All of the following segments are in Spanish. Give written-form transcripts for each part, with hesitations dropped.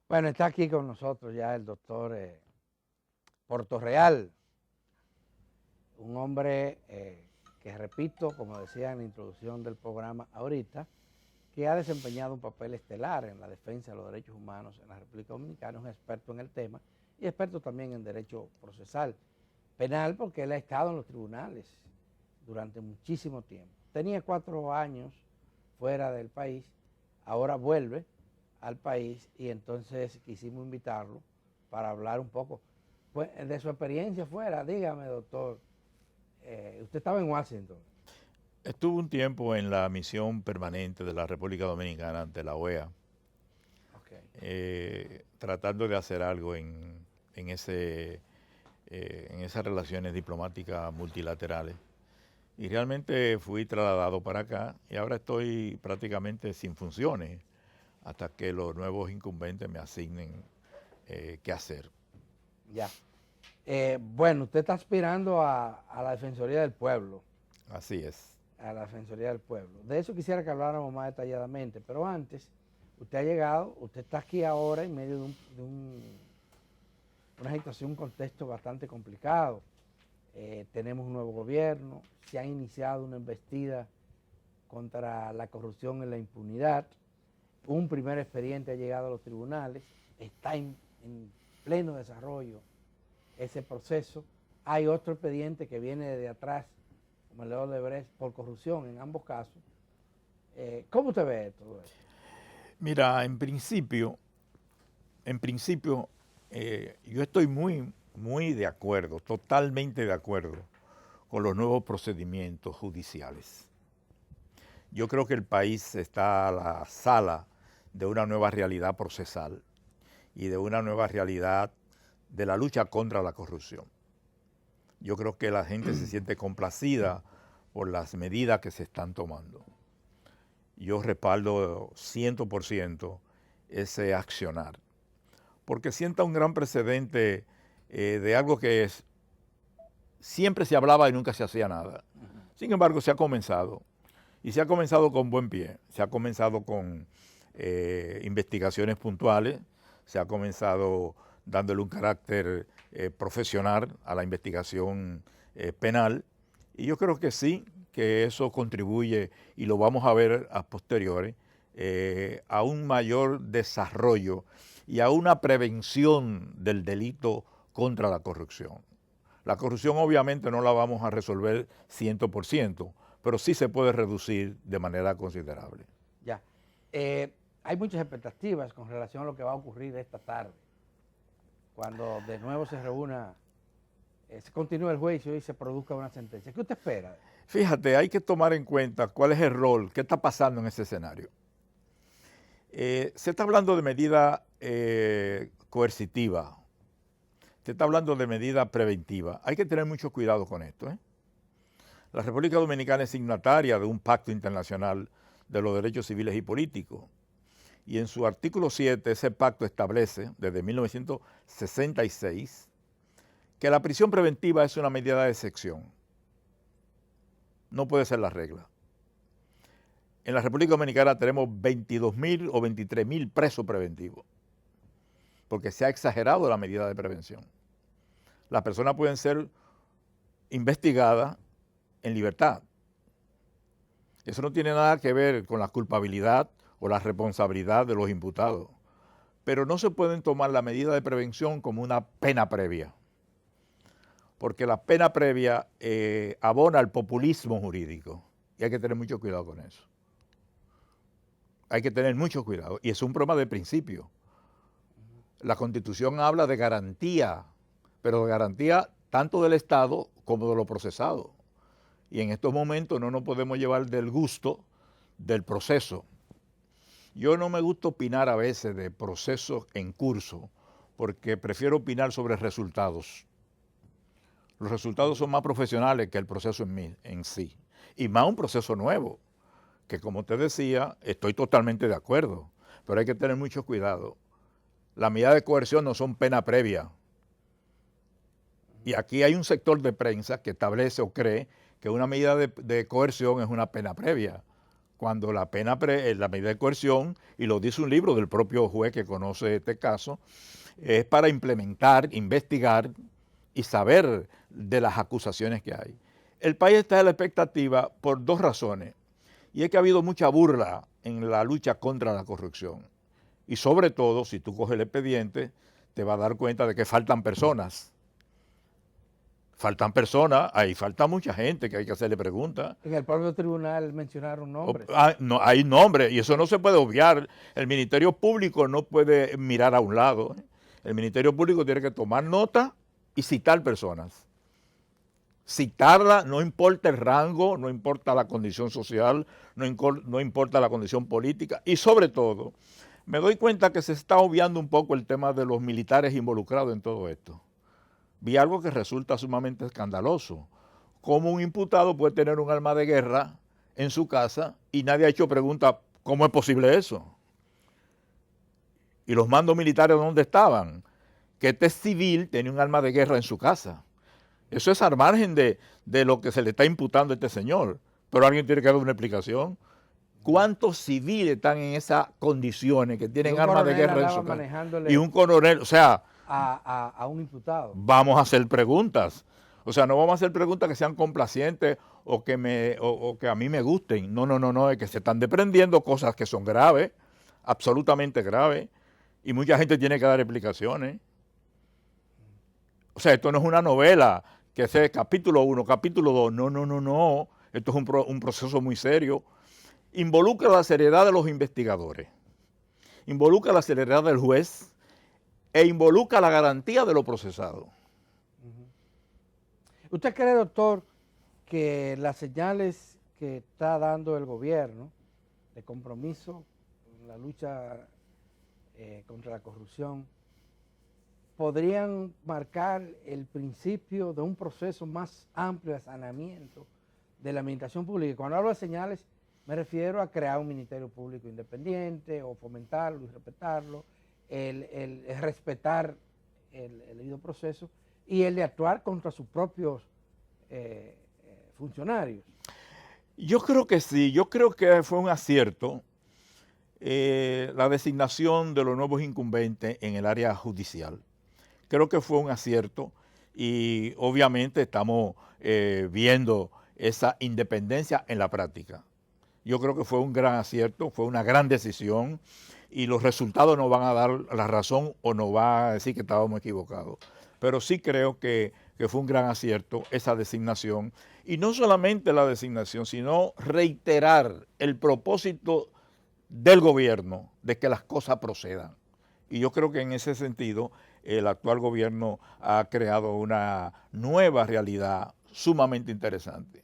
Bueno, está aquí con nosotros ya el doctor Portorreal, un hombre que repito, como decía en la introducción del programa ahorita, que ha desempeñado un papel estelar en la defensa de los derechos humanos en la República Dominicana, un experto en el tema y experto también en derecho procesal penal, porque él ha estado en los tribunales durante muchísimo tiempo. Tenía 4 años fuera del país, ahora vuelve al país y entonces quisimos invitarlo para hablar un poco pues, de su experiencia fuera. Dígame, doctor, usted estaba en Washington. Estuve un tiempo en la misión permanente de la República Dominicana ante la OEA, Okay. tratando de hacer algo en esas relaciones diplomáticas multilaterales. Y realmente fui trasladado para acá y ahora estoy prácticamente sin funciones hasta que los nuevos incumbentes me asignen qué hacer. Ya. Bueno, usted está aspirando a la Defensoría del Pueblo, Así es. a la Defensoría del Pueblo. De eso quisiera que habláramos más detalladamente, pero antes, usted ha llegado, usted está aquí ahora en medio una situación, un contexto bastante complicado. Tenemos un nuevo gobierno, se ha iniciado una embestida contra la corrupción y la impunidad, un primer expediente ha llegado a los tribunales, está en pleno desarrollo ese proceso, hay otro expediente que viene de atrás, como el de Odebrecht, por corrupción en ambos casos. ¿Cómo usted ve todo esto? Mira, en principio, yo estoy muy de acuerdo, totalmente de acuerdo con los nuevos procedimientos judiciales. Yo creo que el país está a la sala de una nueva realidad procesal y de una nueva realidad de la lucha contra la corrupción. Yo creo que la gente se siente complacida por las medidas que se están tomando. Yo respaldo 100% ese accionar, porque sienta un gran precedente de algo que siempre se hablaba y nunca se hacía nada. Sin embargo, se ha comenzado, y se ha comenzado con buen pie. Se ha comenzado con investigaciones puntuales, se ha comenzado dándole un carácter profesional a la investigación penal, y yo creo que sí, que eso contribuye, y lo vamos a ver a posteriori, a un mayor desarrollo y a una prevención del delito contra la corrupción. La corrupción obviamente no la vamos a resolver 100%, pero sí se puede reducir de manera considerable. Ya. Hay muchas expectativas con relación a lo que va a ocurrir esta tarde, cuando de nuevo se reúna, se continúe el juicio y se produzca una sentencia. ¿Qué usted espera? Fíjate, hay que tomar en cuenta cuál es el rol, qué está pasando en ese escenario. Se está hablando de medida coercitiva, se está hablando de medida preventiva. Hay que tener mucho cuidado con esto. La República Dominicana es signataria de un pacto internacional de los derechos civiles y políticos. Y en su artículo 7, ese pacto establece, desde 1966, que la prisión preventiva es una medida de excepción. No puede ser la regla. En la República Dominicana tenemos 22.000 o 23.000 presos preventivos, porque se ha exagerado la medida de prevención. Las personas pueden ser investigadas en libertad. Eso no tiene nada que ver con la culpabilidad o la responsabilidad de los imputados. Pero no se pueden tomar la medida de prevención como una pena previa, porque la pena previa abona al populismo jurídico y hay que tener mucho cuidado con eso. Hay que tener mucho cuidado y es un problema de principio. La Constitución habla de garantía, pero de garantía tanto del Estado como de los procesados. Y en estos momentos no nos podemos llevar del gusto del proceso. Yo no me gusta opinar a veces de procesos en curso, porque prefiero opinar sobre resultados. Los resultados son más profesionales que el proceso en sí. Y más un proceso nuevo, que como te decía, estoy totalmente de acuerdo, pero hay que tener mucho cuidado. Las medidas de coerción no son pena previa. Y aquí hay un sector de prensa que establece o cree que una medida de coerción es una pena previa, cuando la medida de coerción, y lo dice un libro del propio juez que conoce este caso, es para implementar, investigar y saber de las acusaciones que hay. El país está en la expectativa por dos razones, y es que ha habido mucha burla en la lucha contra la corrupción. Y sobre todo, si tú coges el expediente, te vas a dar cuenta de que faltan personas. Faltan personas, ahí falta mucha gente que hay que hacerle preguntas. En el propio tribunal mencionaron nombres. No, hay nombres, y eso no se puede obviar. El Ministerio Público no puede mirar a un lado. El Ministerio Público tiene que tomar nota y citar personas. Citarla, no importa el rango, no importa la condición social, no importa la condición política, y sobre todo, me doy cuenta que se está obviando un poco el tema de los militares involucrados en todo esto. Vi algo que resulta sumamente escandaloso. Cómo un imputado puede tener un arma de guerra en su casa y nadie ha hecho pregunta, ¿cómo es posible eso? ¿Y los mandos militares dónde estaban? Que este civil tenía un arma de guerra en su casa. Eso es al margen de lo que se le está imputando a este señor. Pero alguien tiene que dar una explicación. ¿Cuántos civiles están en esas condiciones que tienen armas de guerra en su casa? Y un coronel, o sea, a un imputado. Vamos a hacer preguntas. O sea, no vamos a hacer preguntas que sean complacientes o que a mí me gusten. No, es que se están desprendiendo cosas que son graves, absolutamente graves, y mucha gente tiene que dar explicaciones. O sea, esto no es una novela que sea capítulo 1, capítulo 2. No. Esto es un proceso muy serio. Involucra la seriedad de los investigadores, involucra la seriedad del juez e involucra la garantía de lo procesado. ¿Usted cree, doctor, que las señales que está dando el gobierno de compromiso en la lucha contra la corrupción podrían marcar el principio de un proceso más amplio de saneamiento de la administración pública? Y cuando hablo de señales, me refiero a crear un ministerio público independiente o fomentarlo y respetarlo, el respetar el debido proceso y el de actuar contra sus propios funcionarios. Yo creo que sí, yo creo que fue un acierto la designación de los nuevos incumbentes en el área judicial. Creo que fue un acierto y obviamente estamos viendo esa independencia en la práctica. Yo creo que fue un gran acierto, fue una gran decisión y los resultados nos van a dar la razón o nos van a decir que estábamos equivocados. Pero sí creo que fue un gran acierto esa designación. Y no solamente la designación, sino reiterar el propósito del gobierno de que las cosas procedan. Y yo creo que en ese sentido el actual gobierno ha creado una nueva realidad sumamente interesante.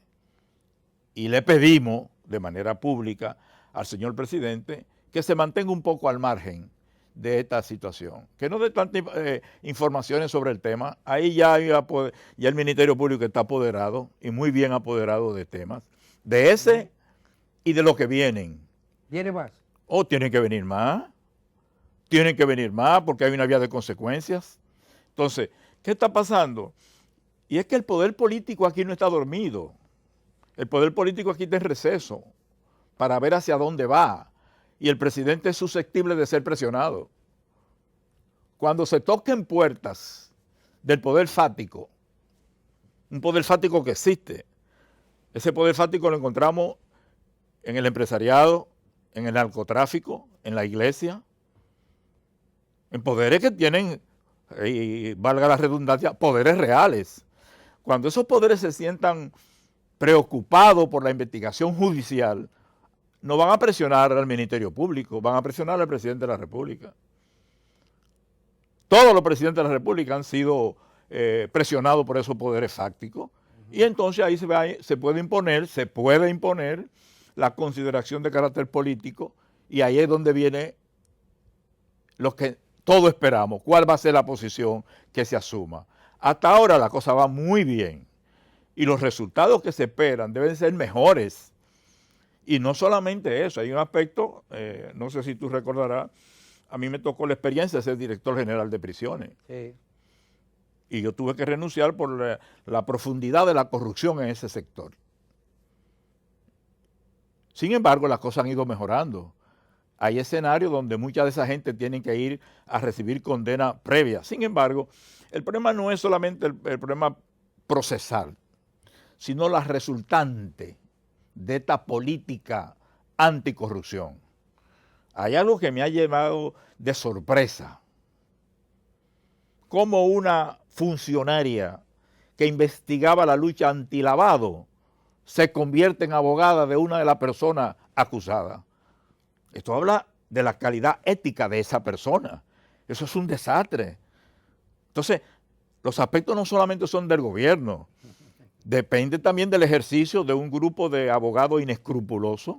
Y le pedimos de manera pública al señor presidente que se mantenga un poco al margen de esta situación, que no dé tantas informaciones sobre el tema. Ahí ya el Ministerio Público está apoderado y muy bien apoderado de temas, de ese y de lo que vienen. ¿Viene más? Tienen que venir más porque hay una vía de consecuencias. Entonces, ¿qué está pasando? Y es que el poder político aquí no está dormido. El poder político aquí está en receso para ver hacia dónde va. Y el presidente es susceptible de ser presionado. Cuando se toquen puertas del poder fáctico, un poder fáctico que existe, ese poder fáctico lo encontramos en el empresariado, en el narcotráfico, en la iglesia, en poderes que tienen, y valga la redundancia, poderes reales. Cuando esos poderes se sientan preocupados por la investigación judicial, no van a presionar al Ministerio Público, van a presionar al presidente de la República. Todos los presidentes de la República han sido presionados por esos poderes fácticos, y entonces ahí se puede imponer la consideración de carácter político, y ahí es donde viene lo que todos esperamos, cuál va a ser la posición que se asuma. Hasta ahora la cosa va muy bien, y los resultados que se esperan deben ser mejores. Y no solamente eso, hay un aspecto, no sé si tú recordarás, a mí me tocó la experiencia de ser director general de prisiones. Sí. Y yo tuve que renunciar por la profundidad de la corrupción en ese sector. O Sin embargo, las cosas han ido mejorando. Hay escenarios donde mucha de esa gente tiene que ir a recibir condena previa. Sin embargo, el problema no es solamente el problema procesal, sino la resultante de esta política anticorrupción. Hay algo que me ha llevado de sorpresa. Como una funcionaria que investigaba la lucha antilavado se convierte en abogada de una de las personas acusadas. Esto habla de la calidad ética de esa persona. Eso es un desastre. Entonces, los aspectos no solamente son del gobierno, depende también del ejercicio de un grupo de abogados inescrupulosos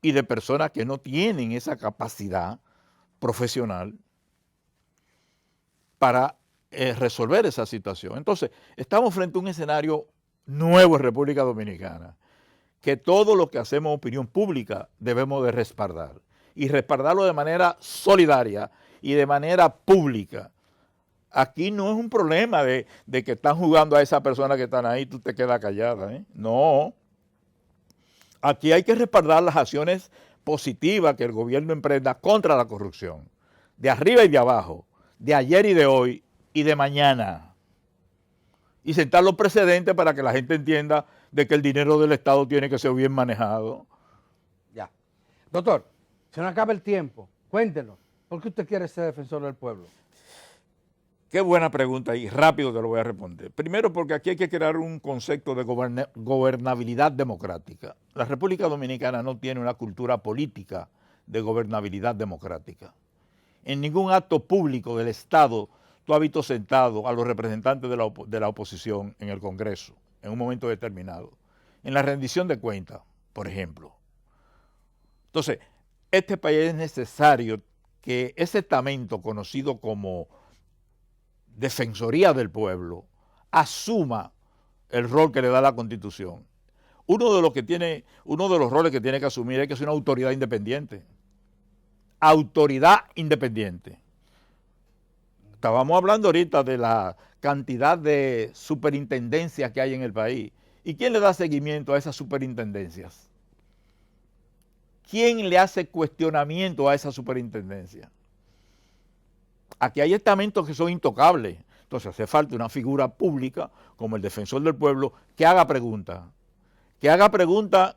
y de personas que no tienen esa capacidad profesional para resolver esa situación. Entonces, estamos frente a un escenario nuevo en República Dominicana, que todo lo que hacemos en opinión pública debemos de respaldar, y respaldarlo de manera solidaria y de manera pública. Aquí no es un problema de que están jugando a esa persona que están ahí, tú te quedas callada, ¿eh? No. Aquí hay que respaldar las acciones positivas que el gobierno emprenda contra la corrupción, de arriba y de abajo, de ayer y de hoy y de mañana. Y sentar los precedentes para que la gente entienda de que el dinero del Estado tiene que ser bien manejado. Ya. Doctor, se nos acaba el tiempo. Cuéntenos, ¿por qué usted quiere ser defensor del pueblo? Qué buena pregunta y rápido te lo voy a responder. Primero, porque aquí hay que crear un concepto de gobernabilidad democrática. La República Dominicana no tiene una cultura política de gobernabilidad democrática. En ningún acto público del Estado tú has visto sentado a los representantes de la oposición en el Congreso en un momento determinado. En la rendición de cuentas, por ejemplo. Entonces, este país es necesario que ese estamento conocido como Defensoría del Pueblo asuma el rol que le da la Constitución. Uno de los roles que tiene que asumir es que es una autoridad independiente. Autoridad independiente. Estábamos hablando ahorita de la cantidad de superintendencias que hay en el país. ¿Y quién le da seguimiento a esas superintendencias? ¿Quién le hace cuestionamiento a esa superintendencia? Aquí hay estamentos que son intocables. Entonces hace falta una figura pública como el defensor del pueblo que haga preguntas. Que haga preguntas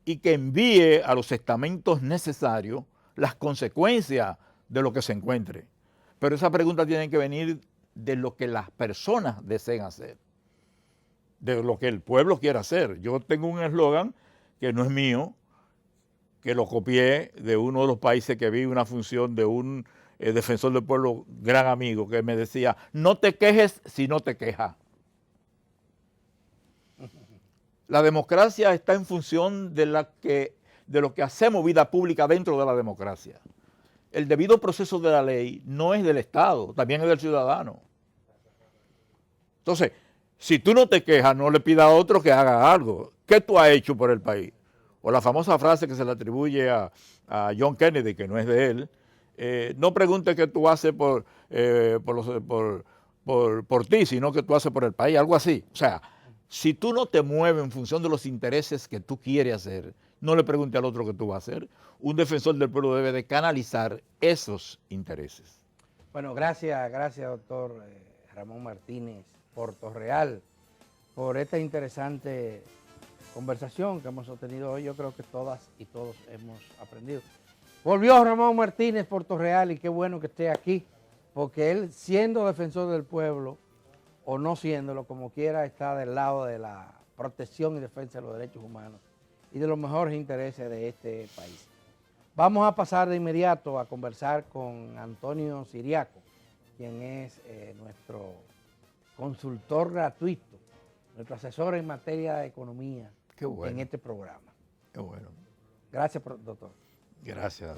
y que envíe a los estamentos necesarios las consecuencias de lo que se encuentre. Pero esas preguntas tienen que venir de lo que las personas deseen hacer, de lo que el pueblo quiera hacer. Yo tengo un eslogan que no es mío, que lo copié de uno de los países que vi una función de un defensor del pueblo, gran amigo, que me decía, no te quejes si no te quejas. La democracia está en función de lo que hacemos vida pública dentro de la democracia. El debido proceso de la ley no es del Estado, también es del ciudadano. Entonces, si tú no te quejas, no le pidas a otro que haga algo. ¿Qué tú has hecho por el país? O la famosa frase que se le atribuye a John Kennedy, que no es de él, no preguntes qué tú haces por ti, sino qué tú haces por el país, algo así. O sea, si tú no te mueves en función de los intereses que tú quieres hacer, no le pregunte al otro qué tú vas a hacer. Un defensor del pueblo debe de canalizar esos intereses. Bueno, gracias, doctor Ramón Martínez Portorreal, por esta interesante conversación que hemos obtenido hoy. Yo creo que todas y todos hemos aprendido. Volvió Ramón Martínez Portorreal y qué bueno que esté aquí, porque él, siendo defensor del pueblo o no siéndolo, como quiera, está del lado de la protección y defensa de los derechos humanos y de los mejores intereses de este país. Vamos a pasar de inmediato a conversar con Antonio Siriaco, quien es nuestro consultor gratuito, nuestro asesor en materia de economía en este programa. Qué bueno. Gracias, doctor. Gracias.